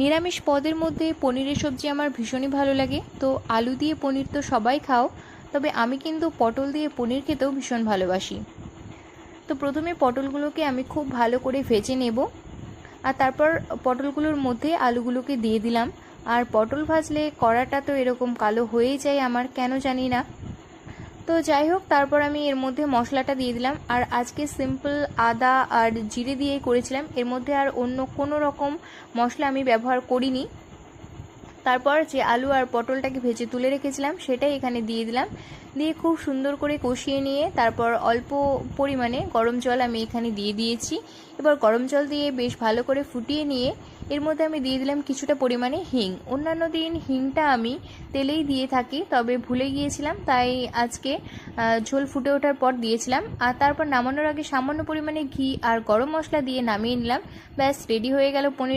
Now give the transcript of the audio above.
নিরামিষ পদের মধ্যে পনিরের সবজি আমার ভীষণই ভালো লাগে। তো আলু দিয়ে পনির তো সবাই খাও, তবে আমি কিন্তু পটল দিয়ে পনির খেতেও ভীষণ ভালোবাসি। তো প্রথমে পটলগুলোকে আমি খুব ভালো করে ভেজে নেব, আর তারপর পটলগুলোর মধ্যে আলুগুলোকে দিয়ে দিলাম। আর পটল ভাজলে কড়াটা তো এরকম কালো হয়েই যায় আমার, কেন জানি না। তো যাই হোক, তারপর আমি এর মধ্যে মশলাটা দিয়ে দিলাম। আর আজকে সিম্পল আদা আর জিরে দিয়েই করেছিলাম, এর মধ্যে আর অন্য কোনো রকম মশলা আমি ব্যবহার করিনি। তারপর যে আলু আর পটলটাকে ভেজে তুলে রেখেছিলাম সেটাই এখানে দিয়ে দিলাম, দিয়ে খুব সুন্দর করে কষিয়ে নিয়ে তারপর অল্প পরিমাণে গরম জল আমি এখানে দিয়ে দিয়েছি। এবার গরম জল দিয়ে বেশ ভালো করে ফুটিয়ে নিয়ে এর মধ্যে আমি দিয়ে দিলাম কিছুটা পরিমাণে হিং। অন্যান্য দিন হিংটা আমি তেলেই দিয়ে থাকি, তবে ভুলে গিয়েছিলাম, তাই আজকে ঝোল ফুটে ওঠার পর দিয়েছিলাম। আর তারপর নামানোর আগে সামান্য পরিমাণে ঘি আর গরম মশলা দিয়ে নামিয়ে নিলাম। ব্যাস রেডি হয়ে গেল পনির।